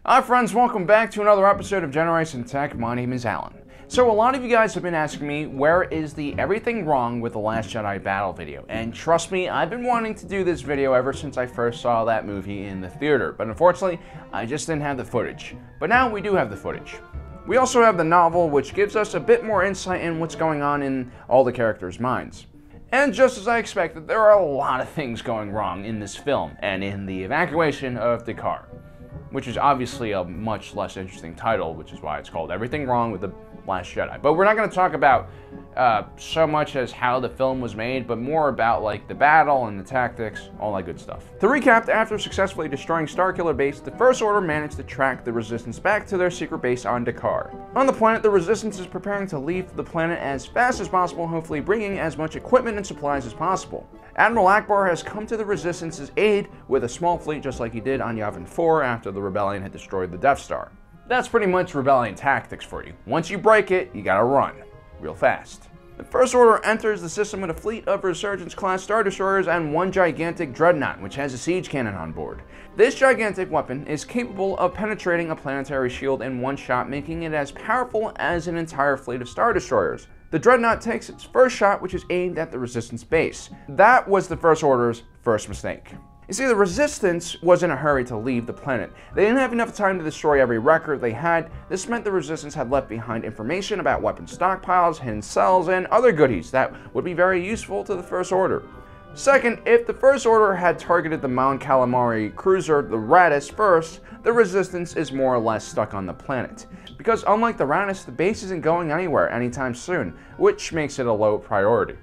Hi friends, welcome back to another episode of Generation Tech. My name is Alan. So a lot of you guys have been asking me, where is the everything wrong with the Last Jedi battle video? And trust me, I've been wanting to do this video ever since I first saw that movie in the theater, but unfortunately, I just didn't have the footage. But now we do have the footage. We also have the novel, which gives us a bit more insight in what's going on in all the characters' minds. And just as I expected, there are a lot of things going wrong in this film and in the evacuation of the car, which is obviously a much less interesting title, which is why it's called Everything Wrong with the Last Jedi. But we're not going to talk about so much as how the film was made, but more about like the battle and the tactics, all that good stuff. To recap, after successfully destroying Starkiller Base, the First Order managed to track the Resistance back to their secret base on Dakar. On the planet, the Resistance is preparing to leave the planet as fast as possible, hopefully bringing as much equipment and supplies as possible. Admiral Akbar has come to the Resistance's aid with a small fleet just like he did on Yavin 4 after the Rebellion had destroyed the Death Star. That's pretty much Rebellion tactics for you. Once you break it, you gotta run. Real fast. The First Order enters the system with a fleet of Resurgence-class Star Destroyers and one gigantic Dreadnought, which has a siege cannon on board. This gigantic weapon is capable of penetrating a planetary shield in one shot, making it as powerful as an entire fleet of Star Destroyers. The Dreadnought takes its first shot, which is aimed at the Resistance base. That was the First Order's first mistake. You see, the Resistance was in a hurry to leave the planet. They didn't have enough time to destroy every record they had. This meant the Resistance had left behind information about weapon stockpiles, hidden cells, and other goodies that would be very useful to the First Order. Second, if the First Order had targeted the Mon Calamari cruiser, the Raddus, first, the Resistance is more or less stuck on the planet. Because unlike the Raddus, the base isn't going anywhere anytime soon, which makes it a low priority.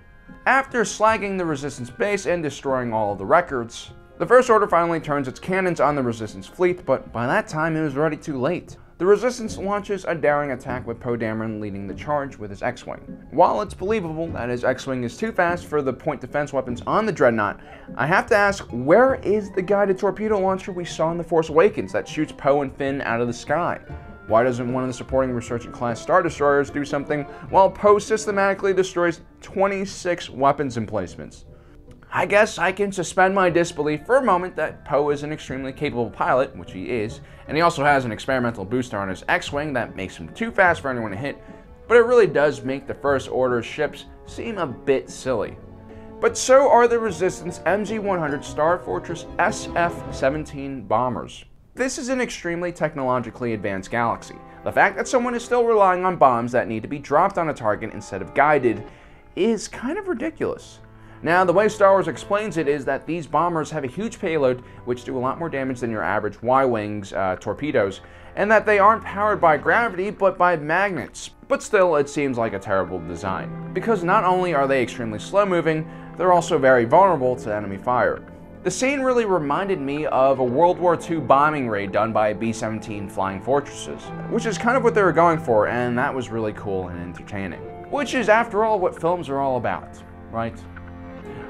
After slagging the Resistance base and destroying all of the records, the First Order finally turns its cannons on the Resistance fleet, but by that time it was already too late. The Resistance launches a daring attack with Poe Dameron leading the charge with his X-Wing. While it's believable that his X-Wing is too fast for the point defense weapons on the Dreadnought, I have to ask, where is the guided torpedo launcher we saw in The Force Awakens that shoots Poe and Finn out of the sky? Why doesn't one of the supporting Resurgent-class Star Destroyers do something while Poe systematically destroys 26 weapons emplacements? I guess I can suspend my disbelief for a moment that Poe is an extremely capable pilot, which he is, and he also has an experimental booster on his X-Wing that makes him too fast for anyone to hit, but it really does make the First Order ships seem a bit silly. But so are the Resistance MG-100 Star Fortress SF-17 bombers. This is an extremely technologically advanced galaxy. The fact that someone is still relying on bombs that need to be dropped on a target instead of guided is kind of ridiculous. Now, the way Star Wars explains it is that these bombers have a huge payload which do a lot more damage than your average Y-Wings torpedoes, and that they aren't powered by gravity but by magnets. But still, it seems like a terrible design, because not only are they extremely slow-moving, they're also very vulnerable to enemy fire. The scene really reminded me of a World War II bombing raid done by B-17 Flying Fortresses, which is kind of what they were going for, and that was really cool and entertaining. Which is, after all, what films are all about, right?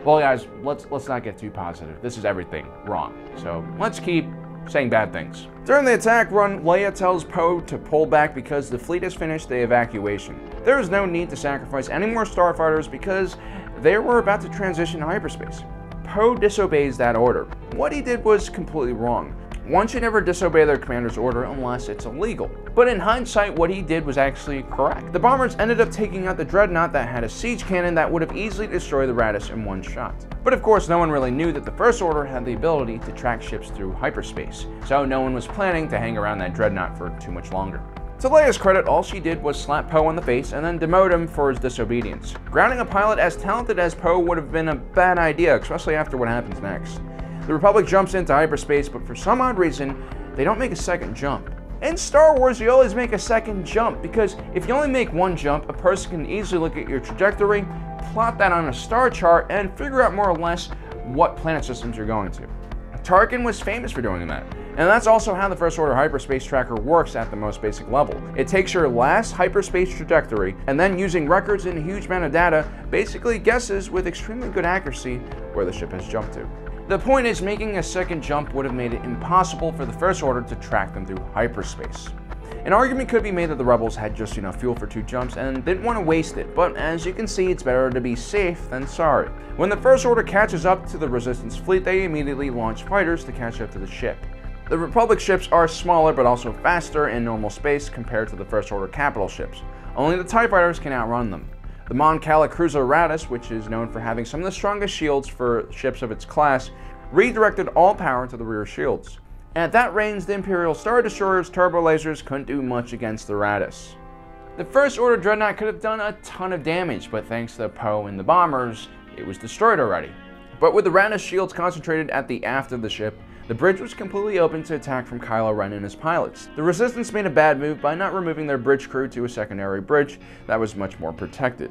Well guys, let's not get too positive. This is everything wrong, so let's keep saying bad things. During the attack run, Leia tells Poe to pull back because the fleet has finished the evacuation. There is no need to sacrifice any more starfighters because they were about to transition to hyperspace. Poe disobeys that order. What he did was completely wrong. One should never disobey their commander's order unless it's illegal. But in hindsight, what he did was actually correct. The bombers ended up taking out the Dreadnought that had a siege cannon that would have easily destroyed the Raddus in one shot. But of course, no one really knew that the First Order had the ability to track ships through hyperspace, so no one was planning to hang around that Dreadnought for too much longer. To Leia's credit, all she did was slap Poe on the face and then demote him for his disobedience. Grounding a pilot as talented as Poe would have been a bad idea, especially after what happens next. The Republic jumps into hyperspace, but for some odd reason, they don't make a second jump. In Star Wars, you always make a second jump, because if you only make one jump, a person can easily look at your trajectory, plot that on a star chart, and figure out more or less what planet systems you're going to. Tarkin was famous for doing that. And that's also how the First Order Hyperspace Tracker works at the most basic level. It takes your last hyperspace trajectory, and then using records and a huge amount of data, basically guesses with extremely good accuracy where the ship has jumped to. The point is, making a second jump would have made it impossible for the First Order to track them through hyperspace. An argument could be made that the rebels had just enough fuel for 2 jumps and didn't want to waste it, but as you can see, it's better to be safe than sorry. When the First Order catches up to the Resistance fleet, they immediately launch fighters to catch up to the ship. The Republic ships are smaller but also faster in normal space compared to the First Order capital ships. Only the TIE fighters can outrun them. The Mon Cala cruiser Raddus, which is known for having some of the strongest shields for ships of its class, redirected all power to the rear shields. At that range, the Imperial Star Destroyer's turbo lasers couldn't do much against the Raddus. The First Order Dreadnought could have done a ton of damage, but thanks to Poe and the bombers, it was destroyed already. But with the Raddus shields concentrated at the aft of the ship, the bridge was completely open to attack from Kylo Ren and his pilots. The Resistance made a bad move by not removing their bridge crew to a secondary bridge that was much more protected.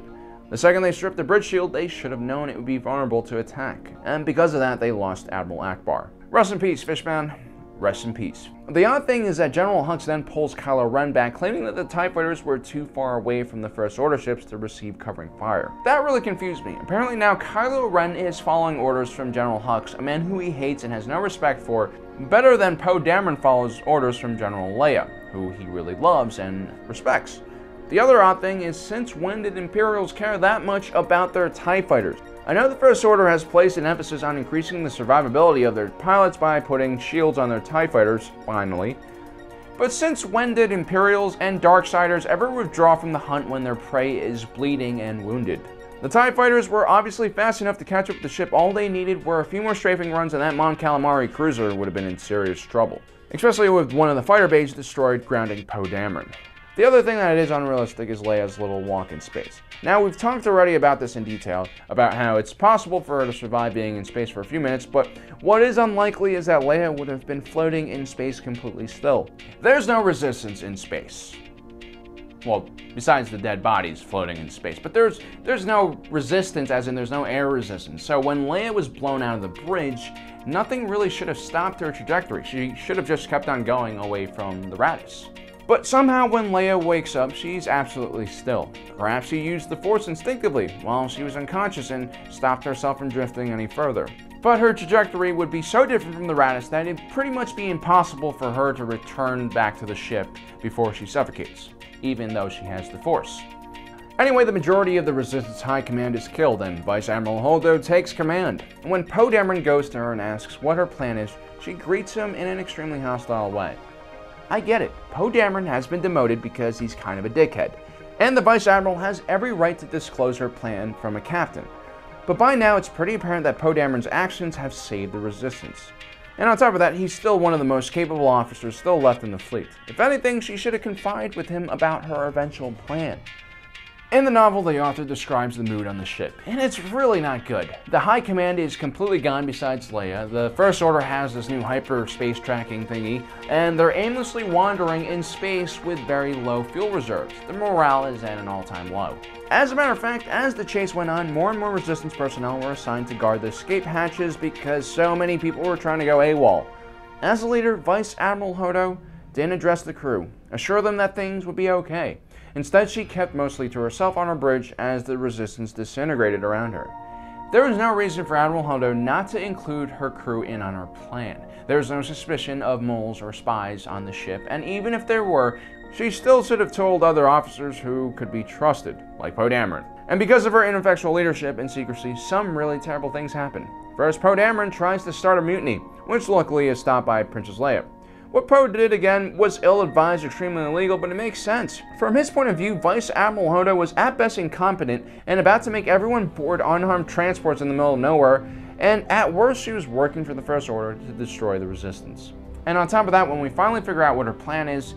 The second they stripped the bridge shield, they should have known it would be vulnerable to attack, and because of that, they lost Admiral Akbar. Rest in peace, Fishman. Rest in peace. The odd thing is that General Hux then pulls Kylo Ren back, claiming that the TIE fighters were too far away from the First Order ships to receive covering fire. That really confused me. Apparently now Kylo Ren is following orders from General Hux, a man who he hates and has no respect for, better than Poe Dameron follows orders from General Leia, who he really loves and respects. The other odd thing is, since when did Imperials care that much about their TIE fighters? I know the First Order has placed an emphasis on increasing the survivability of their pilots by putting shields on their TIE fighters, finally. But since when did Imperials and Darksiders ever withdraw from the hunt when their prey is bleeding and wounded? The TIE fighters were obviously fast enough to catch up with the ship. All they needed were a few more strafing runs and that Mon Calamari cruiser would have been in serious trouble. Especially with one of the fighter bays destroyed, grounding Poe Dameron. The other thing that is unrealistic is Leia's little walk in space. Now, we've talked already about this in detail, about how it's possible for her to survive being in space for a few minutes, but what is unlikely is that Leia would have been floating in space completely still. There's no resistance in space. Well, besides the dead bodies floating in space, but there's no resistance, as in there's no air resistance. So when Leia was blown out of the bridge, nothing really should have stopped her trajectory. She should have just kept on going away from the Raddus. But somehow when Leia wakes up, she's absolutely still. Perhaps she used the Force instinctively while she was unconscious and stopped herself from drifting any further. But her trajectory would be so different from the Raddus that it'd pretty much be impossible for her to return back to the ship before she suffocates, even though she has the Force. Anyway, the majority of the Resistance High Command is killed, and Vice Admiral Holdo takes command. When Poe Dameron goes to her and asks what her plan is, she greets him in an extremely hostile way. I get it. Poe Dameron has been demoted because he's kind of a dickhead, and the Vice Admiral has every right to disclose her plan from a captain. But by now, it's pretty apparent that Poe Dameron's actions have saved the Resistance. And on top of that, he's still one of the most capable officers still left in the fleet. If anything, she should have confided with him about her eventual plan. In the novel, the author describes the mood on the ship, and it's really not good. The High Command is completely gone besides Leia, the First Order has this new hyperspace tracking thingy, and they're aimlessly wandering in space with very low fuel reserves. Their morale is at an all-time low. As a matter of fact, as the chase went on, more and more Resistance personnel were assigned to guard the escape hatches because so many people were trying to go AWOL. As a leader, Vice Admiral Holdo didn't address the crew, assure them that things would be okay. Instead, she kept mostly to herself on her bridge as the Resistance disintegrated around her. There was no reason for Admiral Holdo not to include her crew in on her plan. There was no suspicion of moles or spies on the ship, and even if there were, she still should have told other officers who could be trusted, like Poe Dameron. And because of her ineffectual leadership and secrecy, some really terrible things happen. First, Poe Dameron tries to start a mutiny, which luckily is stopped by Princess Leia. What Poe did again was ill-advised, extremely illegal, but it makes sense. From his point of view, Vice Admiral Holdo was at best incompetent and about to make everyone board unharmed transports in the middle of nowhere, and at worst she was working for the First Order to destroy the Resistance. And on top of that, when we finally figure out what her plan is,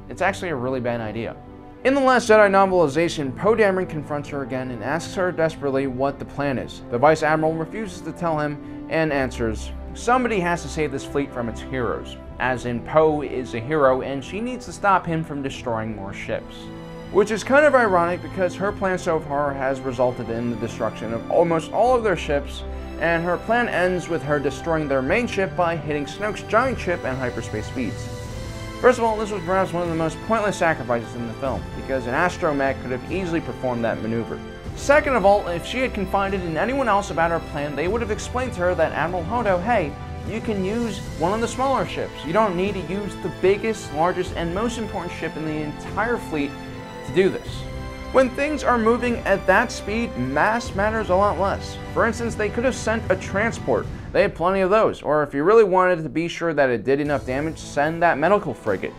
it's actually a really bad idea. In The Last Jedi novelization, Poe Dameron confronts her again and asks her desperately what the plan is. The Vice Admiral refuses to tell him and answers, "Somebody has to save this fleet from its heroes." As in, Poe is a hero and she needs to stop him from destroying more ships. Which is kind of ironic because her plan so far has resulted in the destruction of almost all of their ships, and her plan ends with her destroying their main ship by hitting Snoke's giant ship and hyperspace speeds. First of all, this was perhaps one of the most pointless sacrifices in the film, because an astromech could have easily performed that maneuver. Second of all, if she had confided in anyone else about her plan, they would have explained to her that Admiral Holdo, hey, you can use one of the smaller ships. You don't need to use the biggest, largest, and most important ship in the entire fleet to do this. When things are moving at that speed, mass matters a lot less. For instance, they could have sent a transport, They had plenty of those, or if you really wanted to be sure that it did enough damage, send that medical frigate.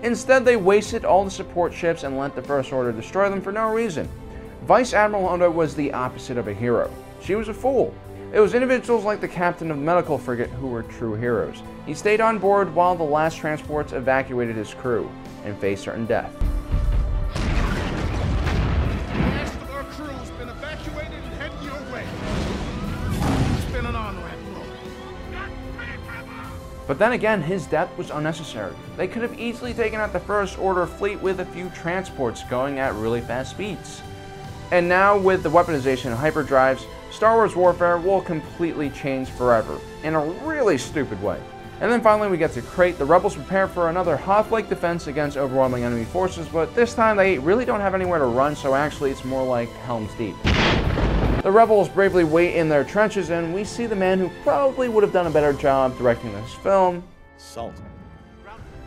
Instead, they wasted all the support ships and let the First Order destroy them for no reason. Vice Admiral Honda was the opposite of a hero. She was a fool. It was individuals like the captain of the medical frigate who were true heroes. He stayed on board while the last transports evacuated his crew and faced certain death. The rest of our crew's been evacuated and heading your way. It's been an on-ramp road. But then again, his death was unnecessary. They could have easily taken out the First Order fleet with a few transports going at really fast speeds. And now with the weaponization of hyperdrives, Star Wars warfare will completely change forever, in a really stupid way. And then finally we get to Crate. The Rebels prepare for another Hoth-like defense against overwhelming enemy forces, but this time they really don't have anywhere to run, so actually it's more like Helm's Deep. The Rebels bravely wait in their trenches, and we see the man who probably would have done a better job directing this film. Salt.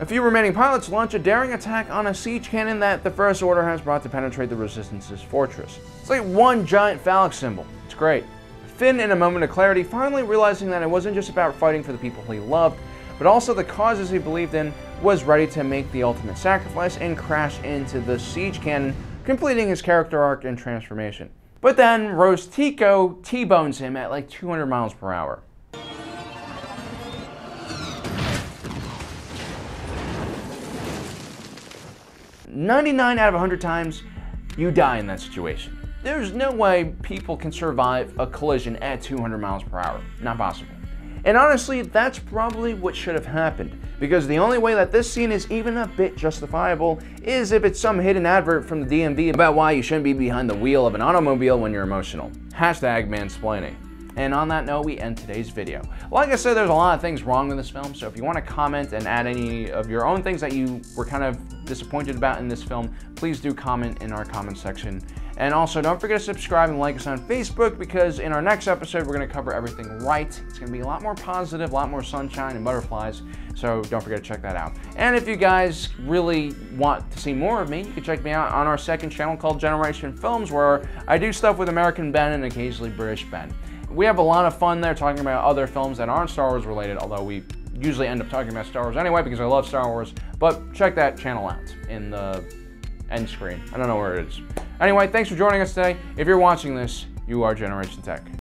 A few remaining pilots launch a daring attack on a siege cannon that the First Order has brought to penetrate the Resistance's fortress. It's like one giant phallic symbol. It's great. Finn, in a moment of clarity, finally realizing that it wasn't just about fighting for the people he loved, but also the causes he believed in, was ready to make the ultimate sacrifice and crash into the siege cannon, completing his character arc and transformation. But then Rose Tico T-bones him at like 200 miles per hour. "99 out of 100 times, you die in that situation. There's no way people can survive a collision at 200 miles per hour. Not possible. And honestly, that's probably what should have happened, because the only way that this scene is even a bit justifiable is if it's some hidden advert from the DMV about why you shouldn't be behind the wheel of an automobile when you're emotional. Hashtag mansplaining. And on that note, we end today's video. Like I said, there's a lot of things wrong with this film, so if you want to comment and add any of your own things that you were kind of disappointed about in this film, please do comment in our comment section. And also, don't forget to subscribe and like us on Facebook, because in our next episode, we're going to cover everything right. It's going to be a lot more positive, a lot more sunshine and butterflies, so don't forget to check that out. And if you guys really want to see more of me, you can check me out on our second channel called Generation Films, where I do stuff with American Ben and occasionally British Ben. We have a lot of fun there talking about other films that aren't Star Wars related, although we usually end up talking about Star Wars anyway because I love Star Wars, but check that channel out in the end screen. I don't know where it is. Anyway, thanks for joining us today. If you're watching this, you are Generation Tech.